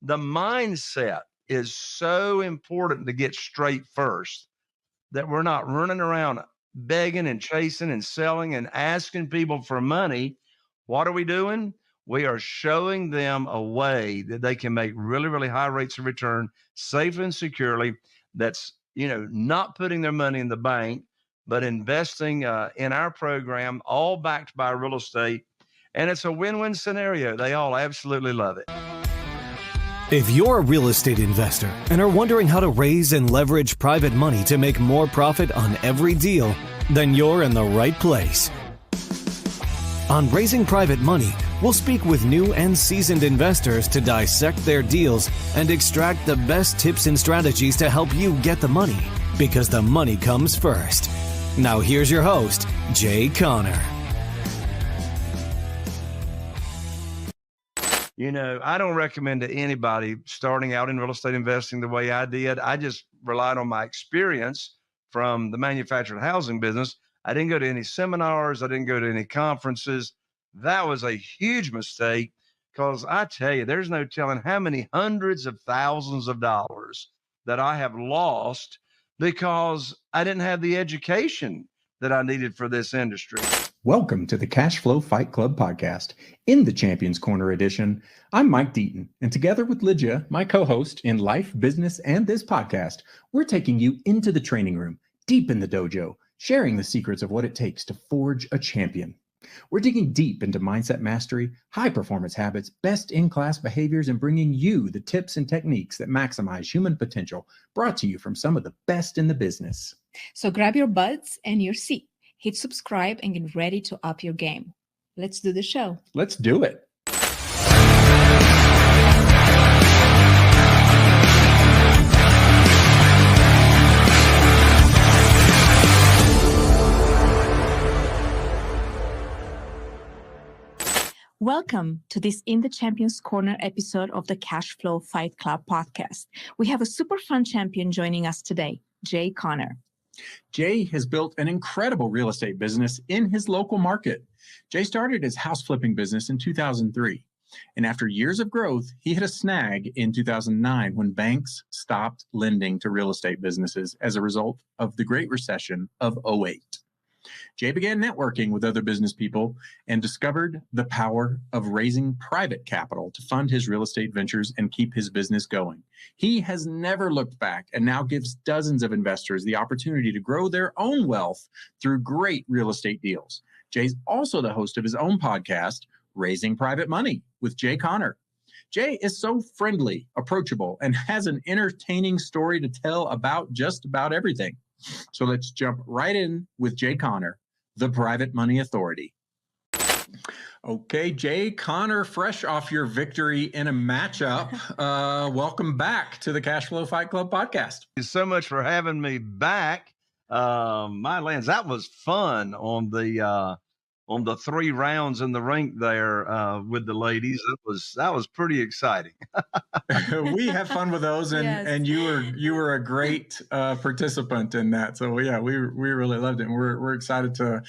the mindset is so important to get straight first, that we're not running around begging and chasing and selling and asking people for money. What are we doing? We are showing them a way that they can make really, really high rates of return safely and securely. That's, not putting their money in the bank, but investing in our program, all backed by real estate. And it's a win-win scenario. They all absolutely love it. If you're a real estate investor and are wondering how to raise and leverage private money to make more profit on every deal, then you're in the right place. On Raising Private Money, we'll speak with new and seasoned investors to dissect their deals and extract the best tips and strategies to help you get the money, because the money comes first. Now here's your host, Jay Conner. I don't recommend to anybody starting out in real estate investing the way I did. I just relied on my experience from the manufactured housing business. I didn't go to any seminars. I didn't go to any conferences. That was a huge mistake, because I tell you, there's no telling how many hundreds of thousands of dollars that I have lost because I didn't have the education that I needed for this industry. Welcome to the Cashflow Fight Club Podcast. In the Champions Corner edition, I'm Mike Deaton, and together with Ligia, my co-host in life, business, and this podcast, we're taking you into the training room, deep in the dojo, sharing the secrets of what it takes to forge a champion. We're digging deep into mindset mastery, high-performance habits, best-in-class behaviors, and bringing you the tips and techniques that maximize human potential, brought to you from some of the best in the business. So grab your buds and your seat. Hit subscribe and get ready to up your game. Let's do the show. Let's do it. Welcome to this In the Champions Corner episode of the Cashflow Fight Club Podcast. We have a super fun champion joining us today, Jay Conner. Jay has built an incredible real estate business in his local market. Jay started his house flipping business in 2003. And after years of growth, he hit a snag in 2009 when banks stopped lending to real estate businesses as a result of the Great Recession of '08. Jay began networking with other business people and discovered the power of raising private capital to fund his real estate ventures and keep his business going. He has never looked back and now gives dozens of investors the opportunity to grow their own wealth through great real estate deals. Jay's also the host of his own podcast, Raising Private Money with Jay Conner. Jay is so friendly, approachable, and has an entertaining story to tell about just about everything. So let's jump right in with Jay Conner, the Private Money Authority. Okay, Jay Conner, fresh off your victory in a matchup, welcome back to the Cashflow Fight Club Podcast. Thank you so much for having me back. My lands, that was fun on the 3 rounds in the rink there with the ladies. That was pretty exciting. We have fun with those, and Yes. and you were a great participant in that. So yeah, we really loved it, and we're excited to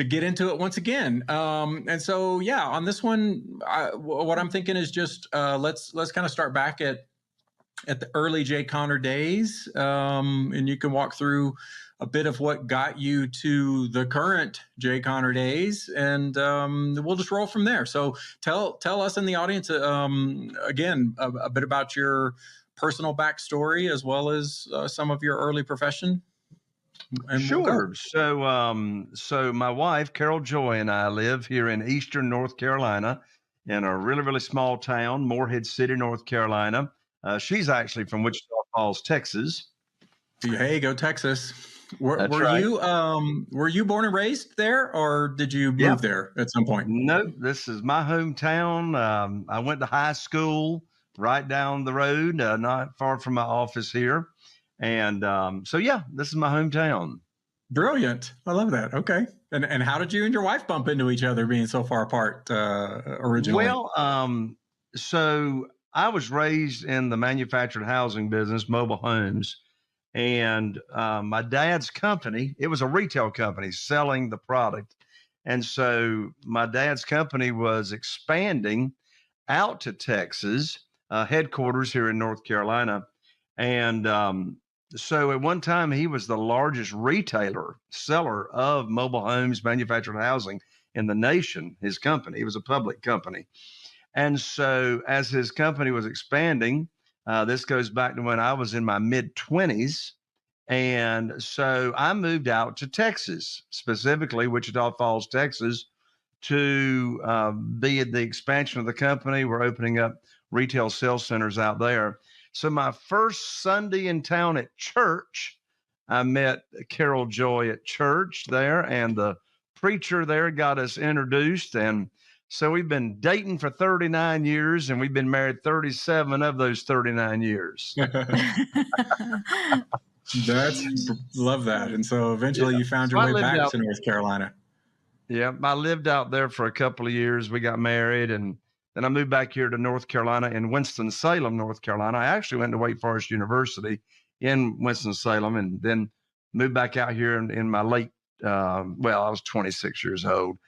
get into it once again. And so yeah, on this one, what I'm thinking is just let's kind of start back at the early Jay Conner days, and you can walk through a bit of what got you to the current Jay Conner days, and we'll just roll from there. So tell us and the audience, again, a bit about your personal backstory as well as some of your early profession. And Sure. So my wife, Carol Joy, and I live here in Eastern North Carolina in a really, really small town, Morehead City, North Carolina. She's actually from Wichita Falls, Texas. Hey, go Texas. Were right. you born and raised there, or did you move there at some point? No, this is my hometown. I went to high school right down the road, not far from my office here. And so, yeah, this is my hometown. Brilliant. I love that. Okay. And how did you and your wife bump into each other being so far apart originally? Well, so I was raised in the manufactured housing business, mobile homes. And my dad's company, it was a retail company selling the product. And so my dad's company was expanding out to Texas. headquarters here in North Carolina. And so at one time, he was the largest seller of mobile homes, manufactured housing in the nation, his company. It was a public company. And so as his company was expanding, this goes back to when I was in my mid-20s. And so I moved out to Texas, specifically Wichita Falls, Texas, to be at the expansion of the company. We're opening up retail sales centers out there. So my first Sunday in town at church, I met Carol Joy at church there, and the preacher there got us introduced. And so we've been dating for 39 years, and we've been married 37 of those 39 years. Love that. And so eventually you found your way back to North Carolina. Yeah, I lived out there for a couple of years. We got married, and then I moved back here to North Carolina in Winston-Salem, North Carolina. I actually went to Wake Forest University in Winston-Salem, and then moved back out here in my late, I was 26 years old,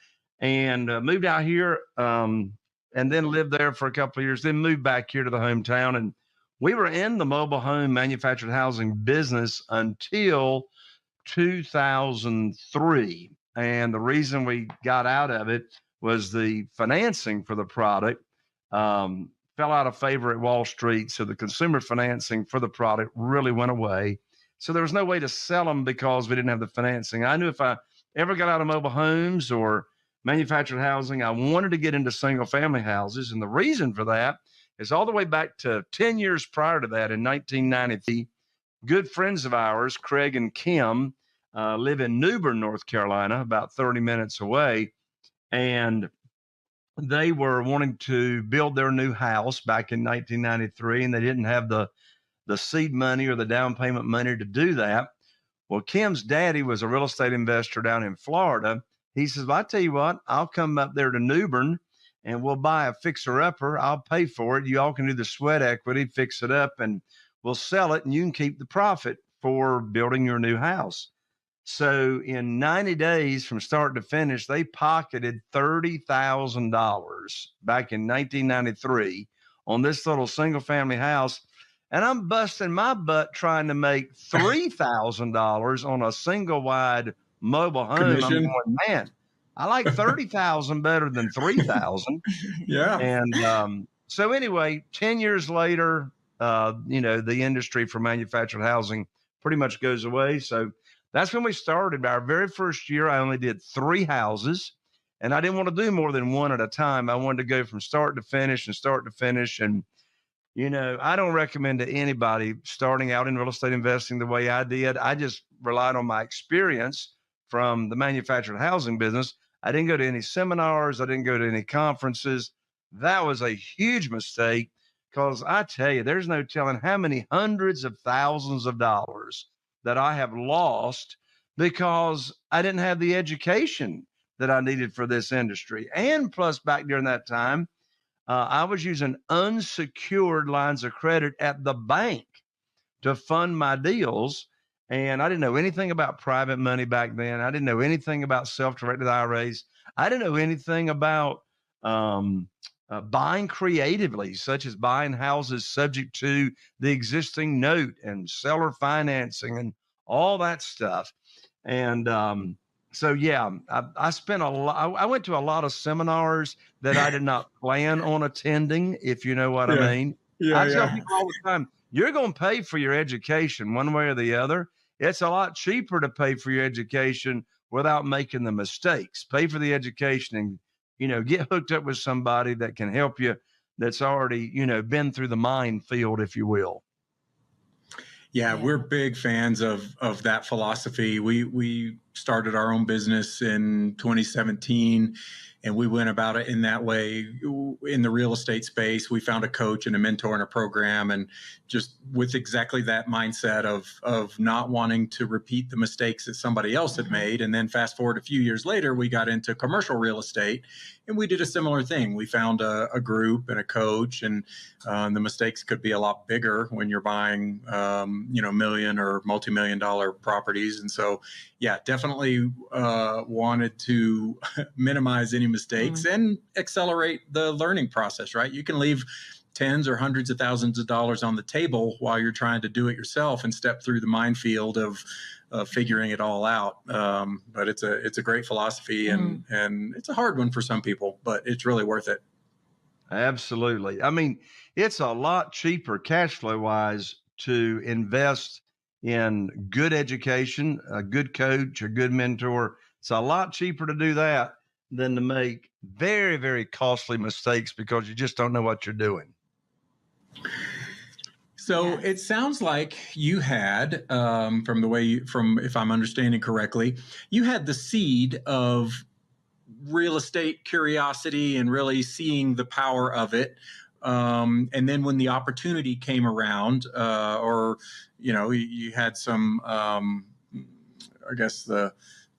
and moved out here and then lived there for a couple of years, then moved back here to the hometown. And we were in the mobile home manufactured housing business until 2003. And the reason we got out of it was the financing for the product fell out of favor at Wall Street. So the consumer financing for the product really went away. So there was no way to sell them because we didn't have the financing. I knew if I ever got out of mobile homes or manufactured housing, I wanted to get into single family houses. And the reason for that is all the way back to 10 years prior to that, in 1993, good friends of ours, Craig and Kim, live in Newbern, North Carolina, about 30 minutes away. And they were wanting to build their new house back in 1993, and they didn't have the seed money or the down payment money to do that. Well, Kim's daddy was a real estate investor down in Florida. He says, well, I tell you what, I'll come up there to Newbern and we'll buy a fixer-upper. I'll pay for it. You all can do the sweat equity, fix it up, and we'll sell it, and you can keep the profit for building your new house. So in 90 days from start to finish, they pocketed $30,000 back in 1993 on this little single family house. And I'm busting my butt trying to make $3,000 on a single wide mobile home. Commission. I'm going, man, I like 30,000 better than 3,000. Yeah. And so anyway, 10 years later, the industry for manufactured housing pretty much goes away. So that's when we started. Our very first year, I only did 3 houses, and I didn't want to do more than one at a time. I wanted to go from start to finish. And, I don't recommend to anybody starting out in real estate investing the way I did. I just relied on my experience from the manufactured housing business. I didn't go to any seminars. I didn't go to any conferences. That was a huge mistake because I tell you, there's no telling how many hundreds of thousands of dollars that I have lost because I didn't have the education that I needed for this industry. And plus, back during that time, I was using unsecured lines of credit at the bank to fund my deals. And I didn't know anything about private money back then. I didn't know anything about self-directed IRAs. I didn't know anything about buying creatively, such as buying houses subject to the existing note and seller financing and all that stuff. And I spent a lot. I went to a lot of seminars that I did not plan on attending, if you know what I mean. Yeah, I tell people all the time, you're going to pay for your education one way or the other. It's a lot cheaper to pay for your education without making the mistakes. Pay for the education and, get hooked up with somebody that can help you that's already, been through the minefield, if you will. Yeah, we're big fans of that philosophy. We started our own business in 2017, and we went about it in that way. In the real estate space, we found a coach and a mentor and a program, and just with exactly that mindset of not wanting to repeat the mistakes that somebody else had made. And then fast forward a few years later, we got into commercial real estate, and we did a similar thing. We found a group and a coach, and the mistakes could be a lot bigger when you're buying, million or multi-million dollar properties. And so, yeah, definitely wanted to minimize any mistakes and accelerate the learning process, right? You can leave tens or hundreds of thousands of dollars on the table while you're trying to do it yourself and step through the minefield of figuring it all out. But it's a great philosophy, and it's a hard one for some people, but it's really worth it. Absolutely. I mean, it's a lot cheaper cash flow wise to invest in good education, a good coach, a good mentor. It's a lot cheaper to do that than to make very, very costly mistakes because you just don't know what you're doing. So it sounds like you had, if I'm understanding correctly, you had the seed of real estate curiosity and really seeing the power of it. And then when the opportunity came around, you had some, I guess the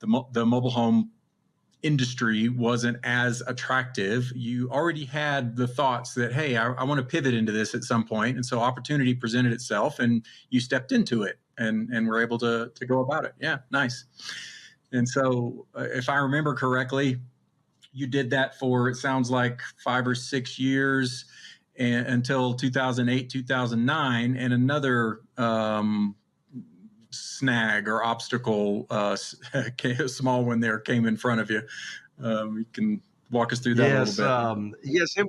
mobile home industry wasn't as attractive. You already had the thoughts that, hey, I want to pivot into this at some point. And so opportunity presented itself and you stepped into it and were able to go about it. Yeah, nice. And so if I remember correctly, you did that for, it sounds like 5 or 6 years until 2008, 2009, and another snag or obstacle, a small one there came in front of you. You can walk us through that a little bit. Yes, it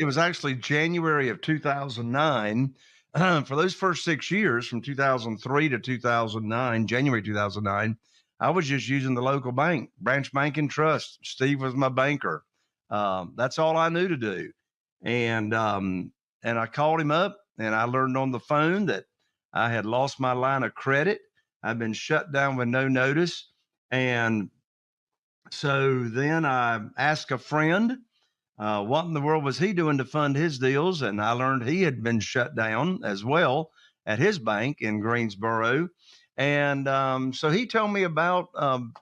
was actually January of 2009. For those first 6 years, from 2003 to 2009, January 2009, I was just using the local bank, Branch Bank and Trust. Steve was my banker. That's all I knew to do. And I called him up and I learned on the phone that I had lost my line of credit. I've been shut down with no notice. And so then I asked a friend, what in the world was he doing to fund his deals? And I learned he had been shut down as well at his bank in Greensboro. And so he told me about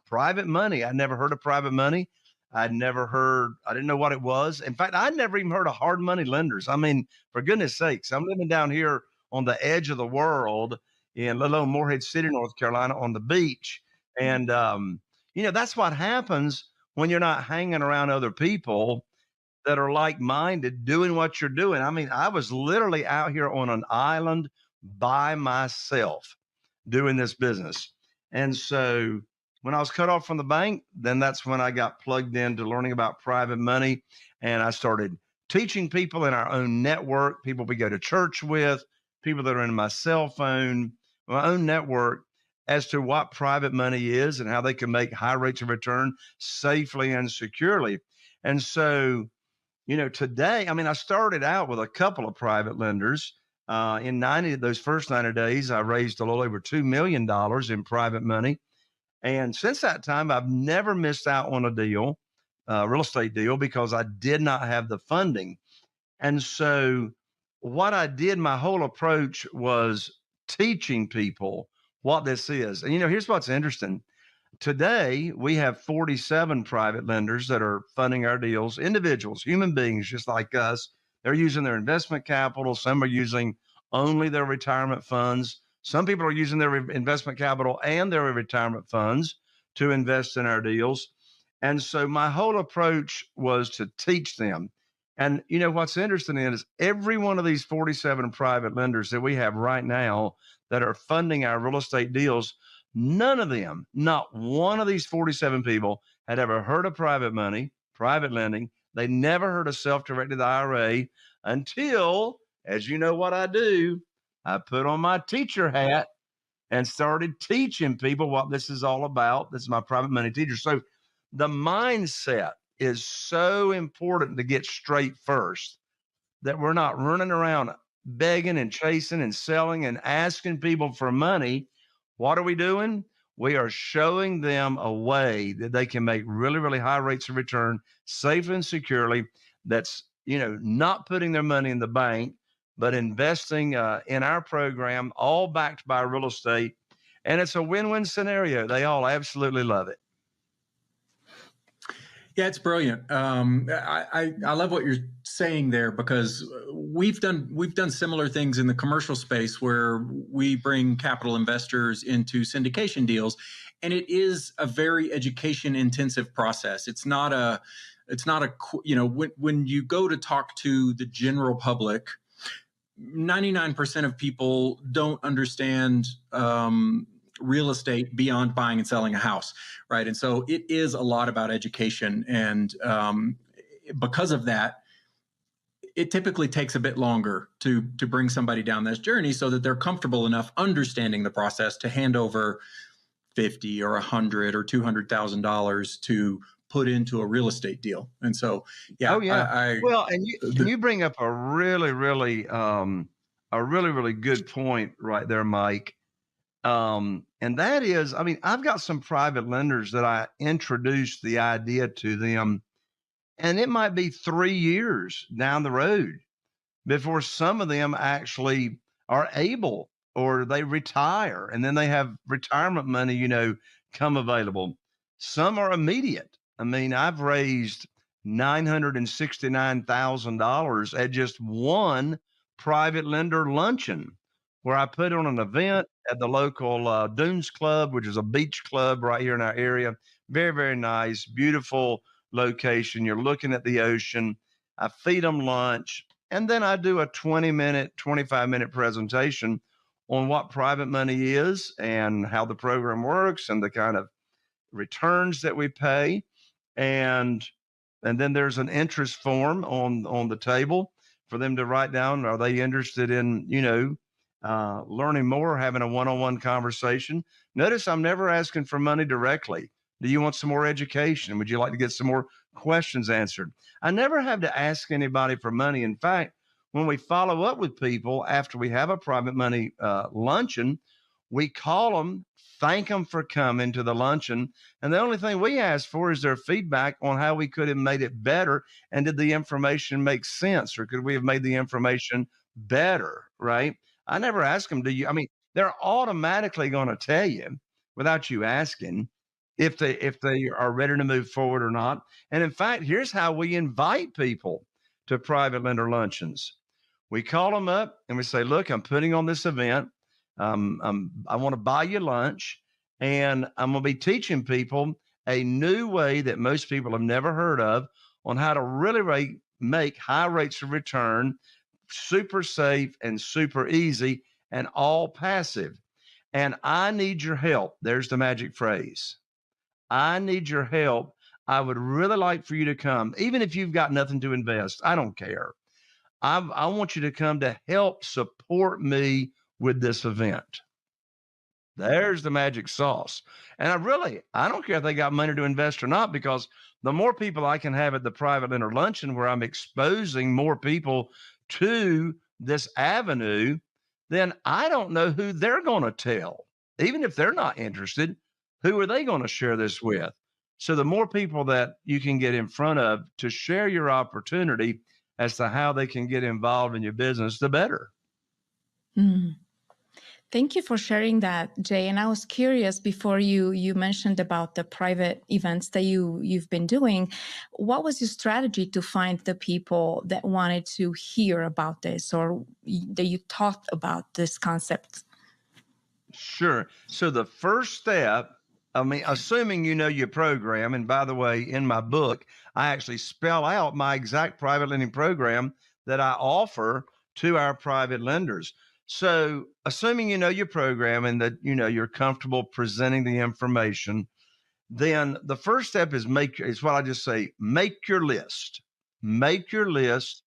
private money. I'd never heard of private money. I didn't know what it was. In fact, I'd never even heard of hard money lenders. I mean, for goodness sakes, I'm living down here on the edge of the world in little old Morehead City, North Carolina, on the beach. And, that's what happens when you're not hanging around other people that are like-minded doing what you're doing. I mean, I was literally out here on an island by myself doing this business. And so when I was cut off from the bank, then that's when I got plugged into learning about private money. And I started teaching people in our own network, people we go to church with, people that are in my cell phone, my own network, as to what private money is and how they can make high rates of return safely and securely. And so, today, I mean, I started out with a couple of private lenders. In those first 90 days, I raised a little over $2 million in private money. And since that time, I've never missed out on a deal, real estate deal, because I did not have the funding. And so what I did, my whole approach was teaching people what this is. And, here's what's interesting. Today, we have 47 private lenders that are funding our deals, individuals, human beings just like us. They're using their investment capital. Some are using only their retirement funds. Some people are using their investment capital and their retirement funds to invest in our deals. And so my whole approach was to teach them. And what's interesting is every one of these 47 private lenders that we have right now that are funding our real estate deals, none of them, not one of these 47 people had ever heard of private money, private lending. They never heard of self-directed IRA until, as you know what I do, I put on my teacher hat and started teaching people what this is all about. This is my private money teacher. So the mindset is so important to get straight first, that we're not running around begging and chasing and selling and asking people for money. What are we doing? We are showing them a way that they can make really, really high rates of return safely and securely. That's, not putting their money in the bank, but investing in our program, all backed by real estate. And it's a win-win scenario. They all absolutely love it. Yeah, it's brilliant. I love what you're saying there, because we've done similar things in the commercial space where we bring capital investors into syndication deals, and it is a very education intensive process. It's not when you go to talk to the general public, 99% of people don't understand real estate beyond buying and selling a house, right? And so it is a lot about education. And because of that, it typically takes a bit longer to bring somebody down this journey so that they're comfortable enough understanding the process to hand over $50 or $100 or $200,000 to put into a real estate deal. And so, yeah. Oh yeah. Well, and you bring up a really, really good point right there, Mike. And that is, I mean, I've got some private lenders that I introduced the idea to them, and it might be 3 years down the road before some of them actually are able, or they retire and then they have retirement money, come available. Some are immediate. I mean, I've raised $969,000 at just one private lender luncheon where I put on an event at the local Dunes Club, which is a beach club right here in our area. Very, very nice, beautiful location. You're looking at the ocean. I feed them lunch, and then I do a 20-minute, 25-minute presentation on what private money is and how the program works and the kind of returns that we pay. And then there's an interest form on the table for them to write down. Are they interested in, learning more, having a one-on-one conversation? Notice I'm never asking for money directly. Do you want some more education? Would you like to get some more questions answered? I never have to ask anybody for money. In fact, when we follow up with people after we have a private money luncheon, we call them, thank them for coming to the luncheon. And the only thing we ask for is their feedback on how we could have made it better. And did the information make sense, or could we have made the information better, right? I never ask them, they're automatically going to tell you without you asking if they are ready to move forward or not. And in fact, here's how we invite people to private lender luncheons. We call them up and we say, look, I'm putting on this event. I want to buy you lunch, and I'm going to be teaching people a new way that most people have never heard of on how to really make high rates of return, super safe and super easy, and all passive. And I need your help. There's the magic phrase. I need your help. I would really like for you to come, even if you've got nothing to invest. I don't care. I want you to come to help support me with this event. There's the magic sauce. And I don't care if they got money to invest or not, because the more people I can have at the private lender luncheon where I'm exposing more people to this avenue, then I don't know who they're going to tell. Even if they're not interested, who are they going to share this with? So the more people that you can get in front of to share your opportunity as to how they can get involved in your business, the better. Mm. Thank you for sharing that, Jay. And I was curious, before you mentioned about the private events that you've been doing, what was your strategy to find the people that wanted to hear about this, or that you taught about this concept? Sure. So the first step, assuming you know your program, and by the way, in my book, I actually spell out my exact private lending program that I offer to our private lenders. So assuming you know your program and that, you're comfortable presenting the information, then the first step is make your list. Make your list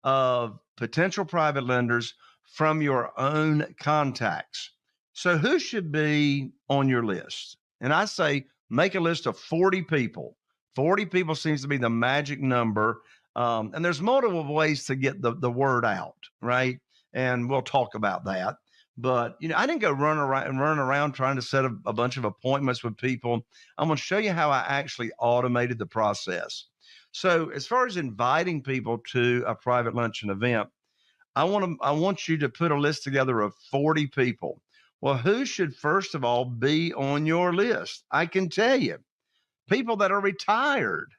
of potential private lenders from your own contacts. So who should be on your list? And I say, make a list of 40 people. 40 people seems to be the magic number. And there's multiple ways to get the word out, right? And we'll talk about that. But, I didn't go run around trying to set a bunch of appointments with people. I'm going to show you how I actually automated the process. So as far as inviting people to a private luncheon event, I want you to put a list together of 40 people. Well, who should first of all be on your list? I can tell you, people that are retired.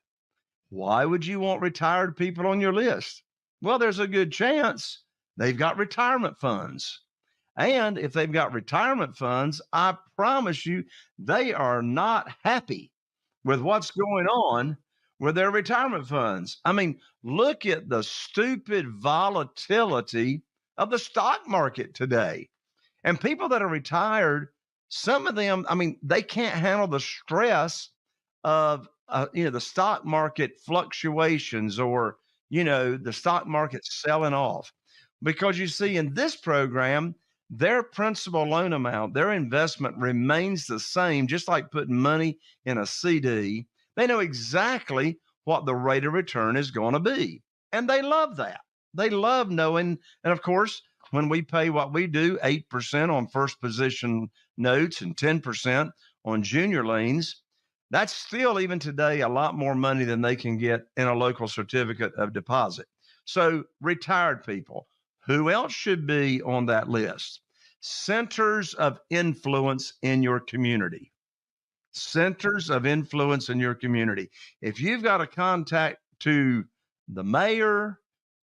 Why would you want retired people on your list? Well, there's a good chance they've got retirement funds. And if they've got retirement funds, I promise you, they are not happy with what's going on with their retirement funds. Look at the stupid volatility of the stock market today. And people that are retired, some of them, I mean, they can't handle the stress of, the stock market fluctuations or, the stock market selling off. Because you see, in this program, their principal loan amount, their investment remains the same, just like putting money in a CD. They know exactly what the rate of return is going to be. And they love that. They love knowing. And of course, when we pay what we do, 8% on first position notes and 10% on junior liens, that's still, even today, a lot more money than they can get in a local certificate of deposit. So retired people, who else should be on that list? Centers of influence in your community. Centers of influence in your community. If you've got a contact to the mayor,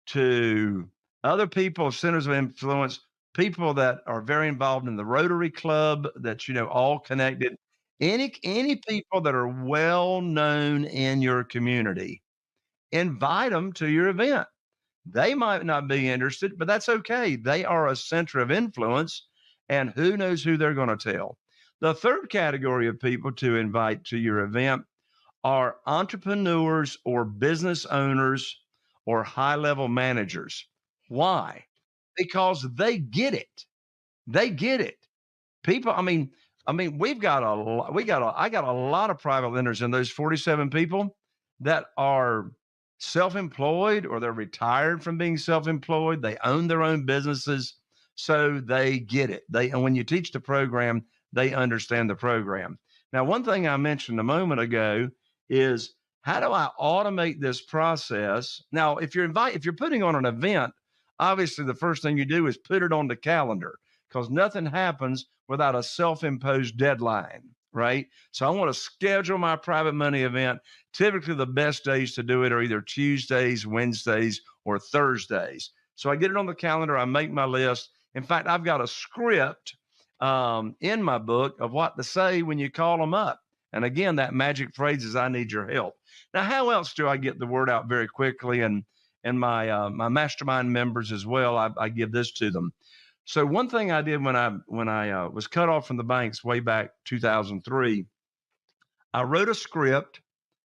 to other people, centers of influence, people that are very involved in the Rotary Club, that, all connected, any people that are well known in your community, invite them to your event. They might not be interested, but that's okay. They are a center of influence, and who knows who they're going to tell. The third category of people to invite to your event are entrepreneurs or business owners or high-level managers. Why? Because they get it. They get it. People, I mean, I got a lot of private lenders in those 47 people that are self-employed, or they're retired from being self-employed. They own their own businesses, so they get it. And when you teach the program, they understand the program. Now, one thing I mentioned a moment ago is, how do I automate this process? Now, if you're putting on an event, obviously the first thing you do is put it on the calendar, because nothing happens without a self-imposed deadline, right? So I want to schedule my private money event. Typically, the best days to do it are either Tuesdays, Wednesdays, or Thursdays. So I get it on the calendar. I make my list. In fact, I've got a script in my book of what to say when you call them up. And again, that magic phrase is, I need your help. Now, how else do I get the word out very quickly? And my mastermind members as well, I give this to them. So one thing I did when I was cut off from the banks way back 2003, I wrote a script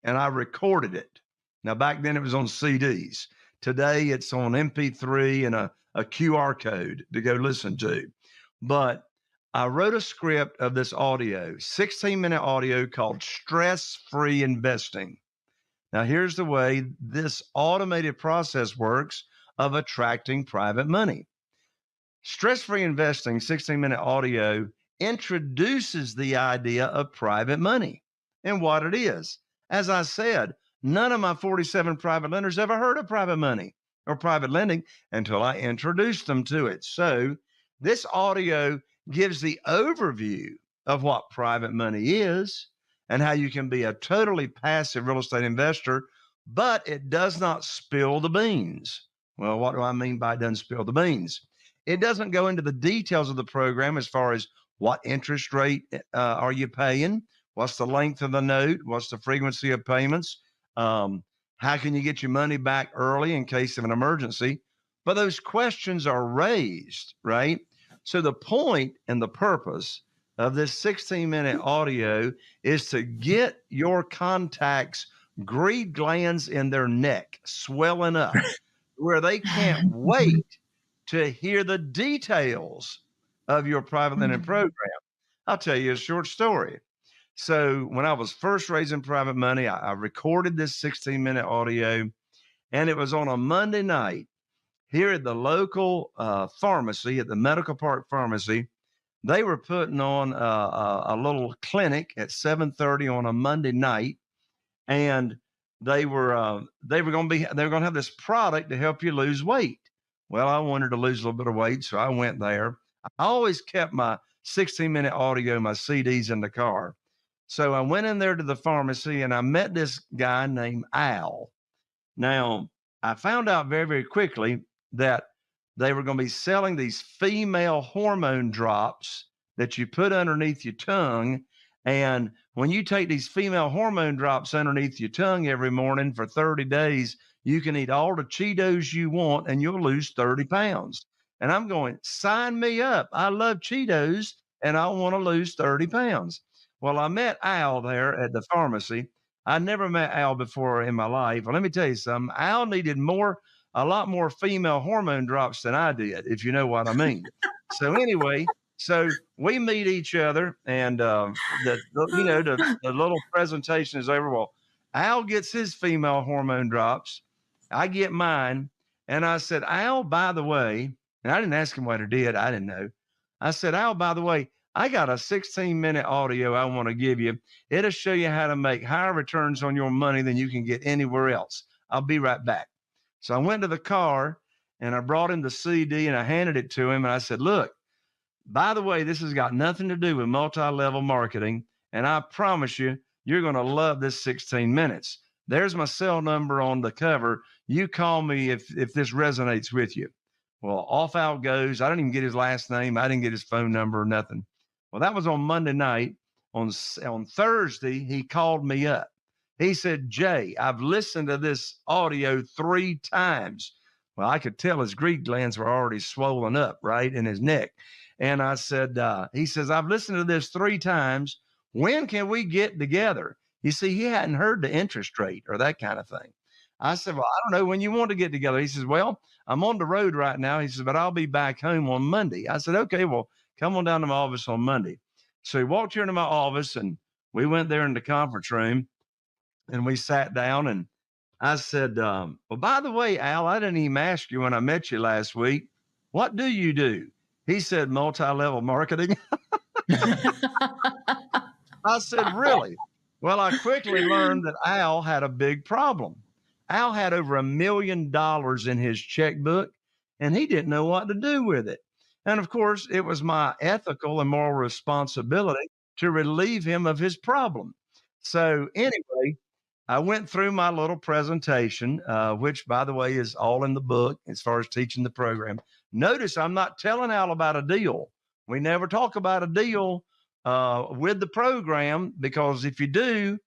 and I recorded it. Now, back then it was on CDs. Today it's on MP3 and a QR code to go listen to. But I wrote a script of this audio, 16-minute audio, called Stress-Free Investing. Now, here's the way this automated process works of attracting private money. Stress-Free Investing, 16-minute audio, introduces the idea of private money and what it is. As I said, none of my 47 private lenders ever heard of private money or private lending until I introduced them to it. So this audio gives the overview of what private money is and how you can be a totally passive real estate investor, but it does not spill the beans. Well, what do I mean by it doesn't spill the beans? It doesn't go into the details of the program as far as what interest rate are you paying, what's the length of the note, what's the frequency of payments, how can you get your money back early in case of an emergency. But those questions are raised, right? So the point and the purpose of this 16-minute audio is to get your contacts' greed glands in their neck swelling up where they can't wait to hear the details of your private lending program. I'll tell you a short story. So when I was first raising private money, I recorded this 16-minute audio, and it was on a Monday night here at the local pharmacy, at the Medical Park Pharmacy. They were putting on a little clinic at 7:30 on a Monday night, and they were going to have this product to help you lose weight. Well, I wanted to lose a little bit of weight, so I went there. I always kept my 16-minute audio, my CDs in the car. So I went in there to the pharmacy, and I met this guy named Al. Now, I found out very, very quickly that they were going to be selling these female hormone drops that you put underneath your tongue. And when you take these female hormone drops underneath your tongue every morning for 30 days, you can eat all the Cheetos you want and you'll lose 30 pounds. And I'm going, sign me up. I love Cheetos and I want to lose 30 pounds. Well, I met Al there at the pharmacy. I never met Al before in my life. Well, let me tell you something. Al needed a lot more female hormone drops than I did, if you know what I mean. So anyway, so we meet each other, and the little presentation is over. Well, Al gets his female hormone drops. I get mine. And I said, Al, by the way, and I didn't ask him what he did. I didn't know. I said, Al, by the way, I got a 16-minute audio I want to give you. It'll show you how to make higher returns on your money than you can get anywhere else. I'll be right back. So I went to the car and I brought him the CD and I handed it to him. And I said, look, by the way, this has got nothing to do with multi-level marketing. And I promise you, you're going to love this 16 minutes. There's my cell number on the cover. You call me if this resonates with you. Well, off Al goes. I didn't even get his last name. I didn't get his phone number or nothing. Well, that was on Monday night. On Thursday, he called me up. He said, Jay, I've listened to this audio 3 times. Well, I could tell his Greek glands were already swollen up, right, in his neck. And I said, he says, I've listened to this 3 times. When can we get together? You see, he hadn't heard the interest rate or that kind of thing. I said, well, I don't know when you want to get together. He says, well, I'm on the road right now. He says, but I'll be back home on Monday. I said, okay, well, come on down to my office on Monday. So he walked here into my office and we went there in the conference room and we sat down and I said, well, by the way, Al, I didn't even ask you when I met you last week, what do you do? He said, multi-level marketing. I said, really? Well, I quickly learned that Al had a big problem. Al had over $1 million in his checkbook, and he didn't know what to do with it. And of course, it was my ethical and moral responsibility to relieve him of his problem. So anyway, I went through my little presentation, which, by the way, is all in the book as far as teaching the program. Notice I'm not telling Al about a deal. We never talk about a deal with the program, because if you do,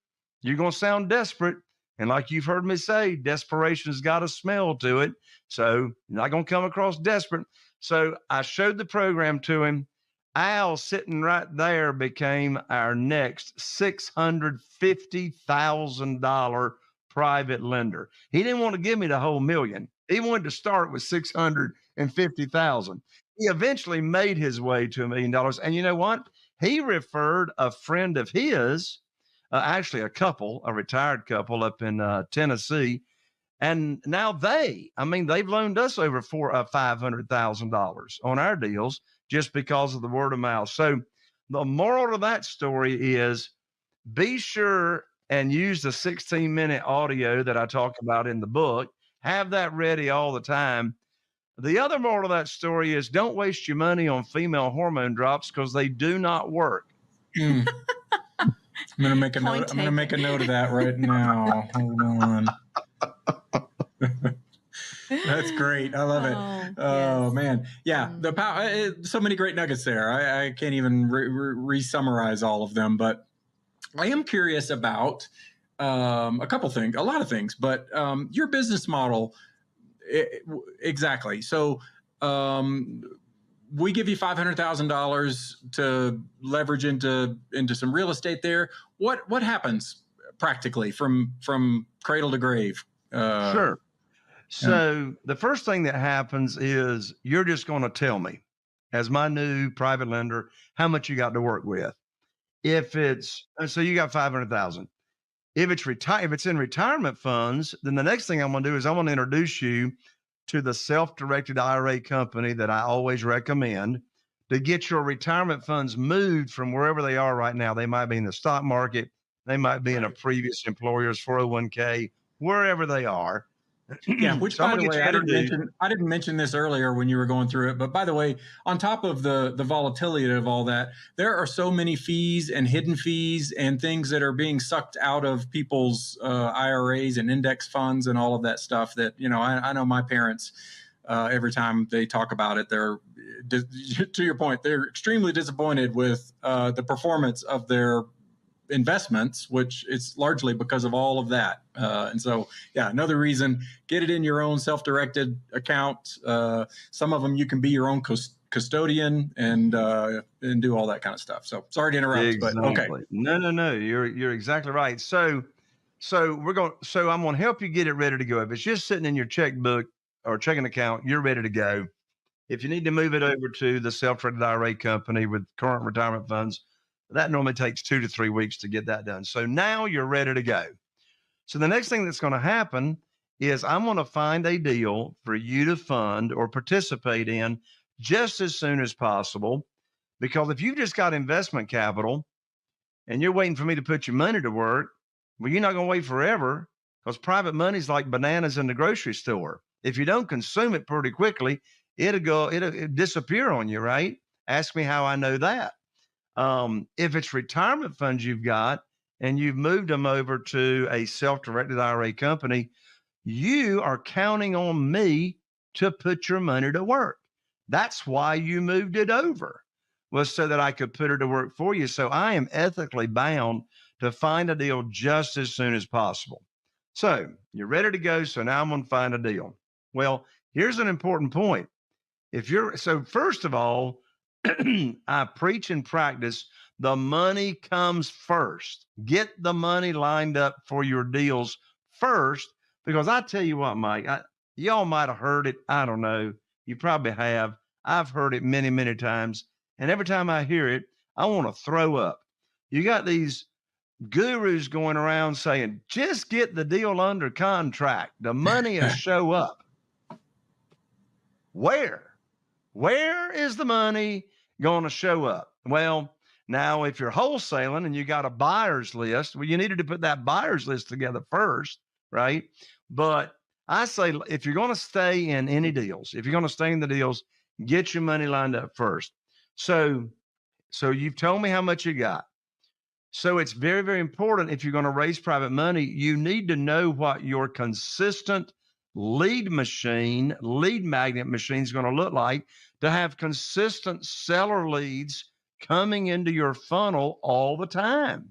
you're going to sound desperate. And like you've heard me say, desperation's got a smell to it. So you're not going to come across desperate. So I showed the program to him. Al, sitting right there, became our next $650,000 private lender. He didn't want to give me the whole $1 million. He wanted to start with $650,000. He eventually made his way to $1 million. And you know what? He referred a friend of his, actually a retired couple up in Tennessee. And now they've loaned us over $500,000 on our deals just because of the word of mouth. So the moral of that story is be sure and use the 16-minute audio that I talk about in the book. Have that ready all the time. The other moral of that story is don't waste your money on female hormone drops because they do not work. I'm going to make a note. I'm going to make a note of that right now. Hold on. That's great. I love it. Oh, yes. Man. Yeah. The power, so many great nuggets there. I can't even re-summarize all of them, but I am curious about a lot of things, but your business model. Exactly. So we give you $500,000 to leverage into some real estate there. What happens practically from cradle to grave? Sure. So the first thing that happens is you're just going to tell me, as my new private lender, how much you got to work with. So you got 500,000. If it's in retirement funds, then the next thing I'm going to do is I'm going to introduce you to the self-directed IRA company that I always recommend to get your retirement funds moved from wherever they are right now. They might be in the stock market. They might be in a previous employer's 401k, wherever they are. Yeah, which, by the way, I didn't mention this earlier when you were going through it, but by the way, on top of the volatility of all that, there are so many fees and hidden fees and things that are being sucked out of people's IRAs and index funds and all of that stuff that, I know my parents, every time they talk about it, they're, to your point, they're extremely disappointed with the performance of their investments, which is largely because of all of that. And so, yeah, another reason, get it in your own self-directed account. Some of them you can be your own custodian and do all that kind of stuff. So sorry to interrupt, Exactly. but okay. No. You're exactly right. So I'm going to help you get it ready to go. If it's just sitting in your checkbook or checking account, you're ready to go. If you need to move it over to the self-directed IRA company with current retirement funds, that normally takes 2 to 3 weeks to get that done. So now you're ready to go. So the next thing that's going to happen is I'm going to find a deal for you to fund or participate in just as soon as possible. Because if you've just got investment capital and you're waiting for me to put your money to work, well, you're not going to wait forever, because private money is like bananas in the grocery store. If you don't consume it pretty quickly, it'll disappear on you, right? Ask me how I know that. If it's retirement funds you've got and you've moved them over to a self-directed IRA company, you are counting on me to put your money to work. That's why you moved it over, was so that I could put it to work for you. So I am ethically bound to find a deal just as soon as possible. So you're ready to go. So now I'm going to find a deal. Well, here's an important point. First of all, I preach and practice the money comes first. Get the money lined up for your deals first, because I tell you what, Mike, y'all might have heard it. I don't know. You probably have. I've heard it many, many times. And every time I hear it, I want to throw up. You got these gurus going around saying, just get the deal under contract. The money will show up. Where is the money going to show up? Well, now if you're wholesaling and you got a buyer's list, well, you needed to put that buyer's list together first, right? But I say, if you're going to stay in any deals, if you're going to stay in the deals, get your money lined up first. So you've told me how much you got. So it's very, very important, if you're going to raise private money, you need to know what your consistent lead magnet machine is going to look like, to have consistent seller leads coming into your funnel all the time,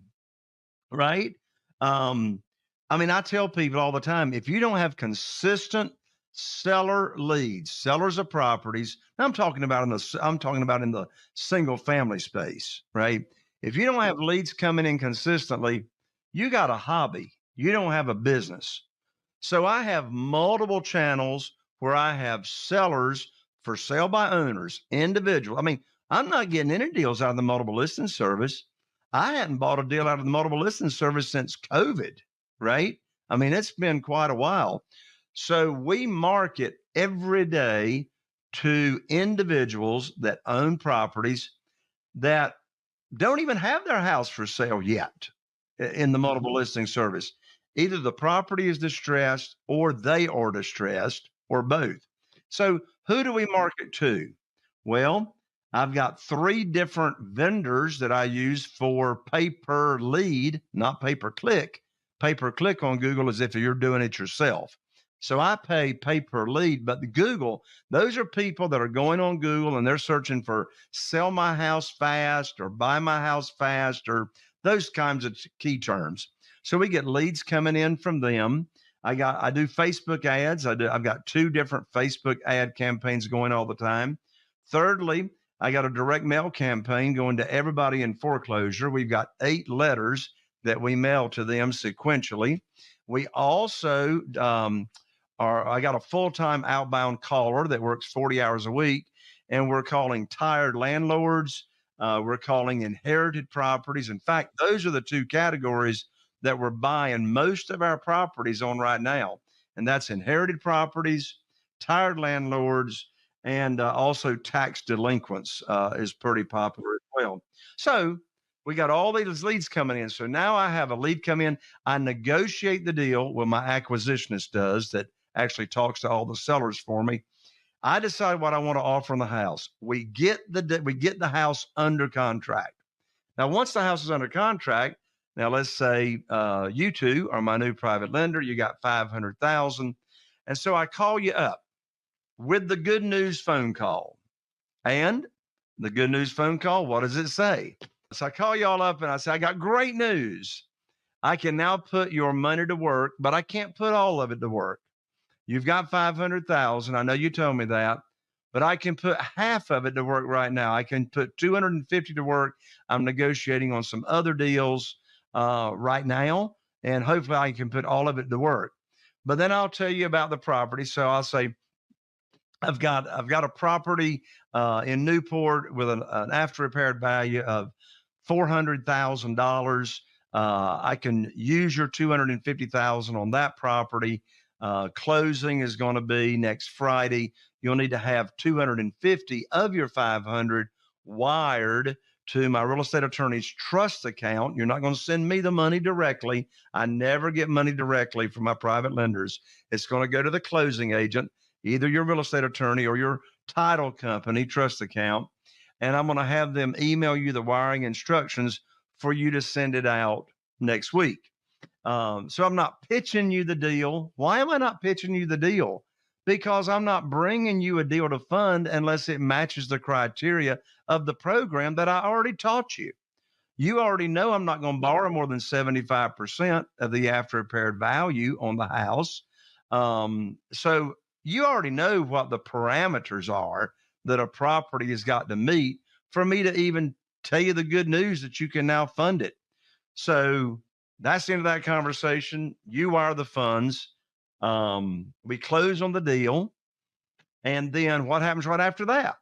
right? I tell people all the time, if you don't have consistent seller leads, sellers of properties, I'm talking about in the single family space, right? If you don't have leads coming in consistently, you got a hobby. You don't have a business. So I have multiple channels where I have sellers for sale by owners, individual. I'm not getting any deals out of the multiple listing service. I hadn't bought a deal out of the multiple listing service since COVID, right? It's been quite a while. So we market every day to individuals that own properties that don't even have their house for sale yet in the multiple listing service. Either the property is distressed or they are distressed, or both. So who do we market to? Well, I've got 3 different vendors that I use for pay per lead, not pay per click. Pay per click on Google is if you're doing it yourself. So I pay per lead, but the Google, those are people that are going on Google and they're searching for sell my house fast or buy my house fast or those kinds of key terms. So we get leads coming in from them. I do Facebook ads. I've got 2 different Facebook ad campaigns going all the time. Thirdly, I got a direct mail campaign going to everybody in foreclosure. We've got 8 letters that we mail to them sequentially. We also I got a full-time outbound caller that works 40 hours a week, and we're calling tired landlords. We're calling inherited properties. In fact, those are the 2 categories that we're buying most of our properties on right now. And that's inherited properties, tired landlords, and also tax delinquents is pretty popular as well. So we got all these leads coming in. So now I have a lead come in. I negotiate the deal. Well, my acquisitionist does, that actually talks to all the sellers for me. I decide what I want to offer on the house. We get the house under contract. Now, once the house is under contract, now let's say you 2 are my new private lender. You got $500,000, and so I call you up with the good news phone call. And the good news phone call, what does it say? So I call y'all up and I say, I got great news. I can now put your money to work, but I can't put all of it to work. You've got 500,000. I know you told me that, but I can put half of it to work right now. I can put 250 to work. I'm negotiating on some other deals right now, and hopefully I can put all of it to work. But then I'll tell you about the property. So I'll say, I've got a property in Newport with an after repaired value of $400,000. I can use your $250,000 on that property. Closing is going to be next Friday. You'll need to have 250 of your 500 wired to my real estate attorney's trust account. You're not going to send me the money directly. I never get money directly from my private lenders. It's going to go to the closing agent, either your real estate attorney or your title company trust account. And I'm going to have them email you the wiring instructions for you to send it out next week. So I'm not pitching you the deal. Why am I not pitching you the deal? Because I'm not bringing you a deal to fund unless it matches the criteria of the program that I already taught you. You already know I'm not going to borrow more than 75% of the after repaired value on the house. So you already know what the parameters are that a property has got to meet for me to even tell you the good news that you can now fund it. So that's the end of that conversation. You wire the funds. We close on the deal. And then what happens right after that?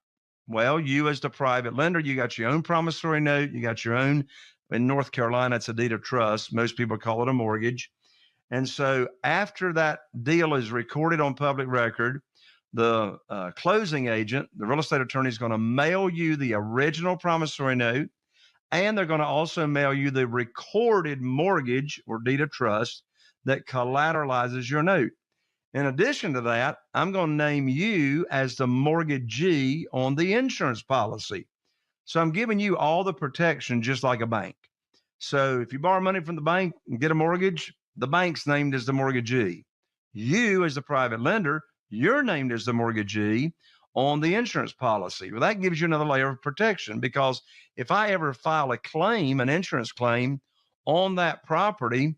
Well, you as the private lender, you got your own promissory note. You got your own, in North Carolina, it's a deed of trust. Most people call it a mortgage. And so after that deal is recorded on public record, the closing agent, the real estate attorney, is going to mail you the original promissory note, and they're going to also mail you the recorded mortgage or deed of trust that collateralizes your note. In addition to that, I'm going to name you as the mortgagee on the insurance policy. So I'm giving you all the protection just like a bank. So if you borrow money from the bank and get a mortgage, the bank's named as the mortgagee. You as the private lender, you're named as the mortgagee on the insurance policy. Well, that gives you another layer of protection, because if I ever file a claim, an insurance claim on that property,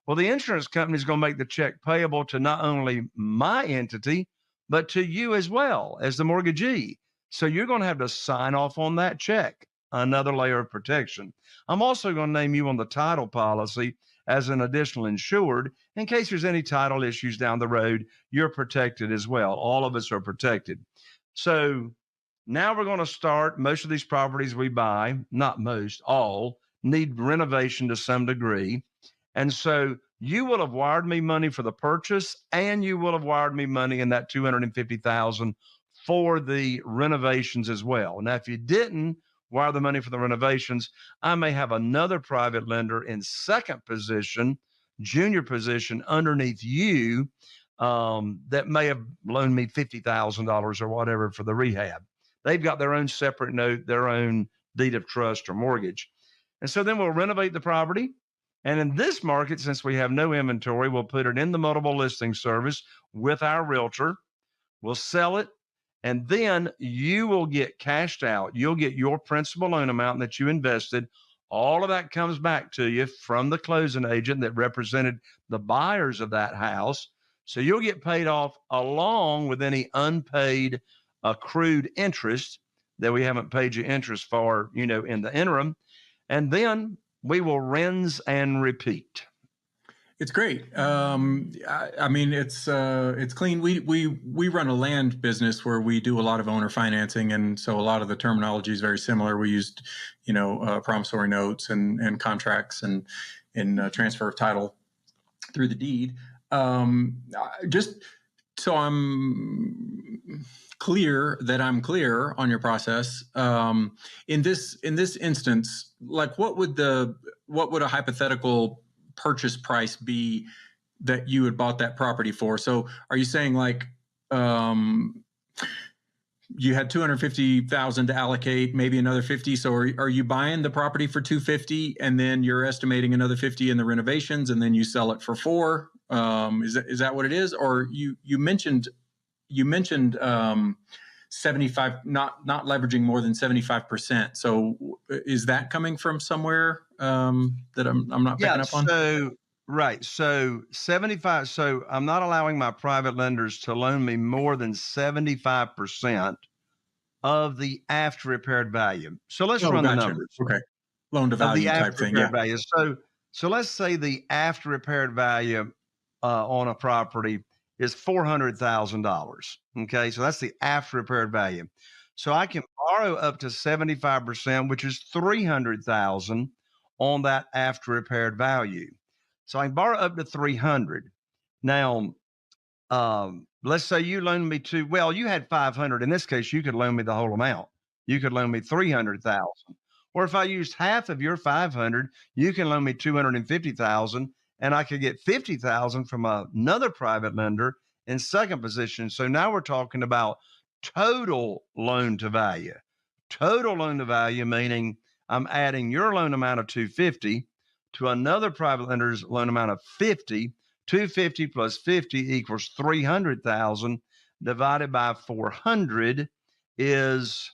well, the insurance company is going to make the check payable to not only my entity, but to you as well as the mortgagee. So you're going to have to sign off on that check, another layer of protection. I'm also going to name you on the title policy as an additional insured. In case there's any title issues down the road, you're protected as well. All of us are protected. So now we're going to start. Most of these properties we buy, not most, all need renovation to some degree. And so you will have wired me money for the purchase, and you will have wired me money in that $250,000 for the renovations as well. Now, if you didn't wire the money for the renovations, I may have another private lender in second position, junior position underneath you, that may have loaned me $50,000 or whatever for the rehab. They've got their own separate note, their own deed of trust or mortgage. And so then we'll renovate the property. And in this market, since we have no inventory, we'll put it in the multiple listing service with our realtor. We'll sell it. And then you will get cashed out. You'll get your principal loan amount that you invested. All of that comes back to you from the closing agent that represented the buyers of that house. So you'll get paid off along with any unpaid accrued interest that we haven't paid you interest for, in the interim. And then we will rinse and repeat. It's great. I mean, it's clean. We run a land business where we do a lot of owner financing, and so a lot of the terminology is very similar. We used, promissory notes and contracts and transfer of title through the deed. Just so I'm clear on your process. In this instance, like what would a hypothetical purchase price be that you had bought that property for? So are you saying like you had $250,000 to allocate, maybe another 50? So are you buying the property for $250 and then you're estimating another 50 in the renovations and then you sell it for $4? Is that what it is? Or you mentioned 75, not leveraging more than 75%. So is that coming from somewhere that I'm not picking up on? Right. So 75. So I'm not allowing my private lenders to loan me more than 75% of the after repaired value. So let's run the numbers. Okay. Loan to Of the value type after thing. Yeah. repaired value. So let's say the after repaired value on a property is $400,000. Okay. So that's the after repaired value. So I can borrow up to 75%, which is 300,000 on that after repaired value. So I can borrow up to 300. Now, let's say you loan me you had 500. In this case, you could loan me the whole amount. You could loan me 300,000. Or if I used half of your 500, you can loan me 250,000, and I could get 50,000 from another private lender in second position. So now we're talking about total loan to value. Total loan to value, meaning I'm adding your loan amount of 250 to another private lender's loan amount of 50. 250 plus 50 equals 300,000 divided by 400 is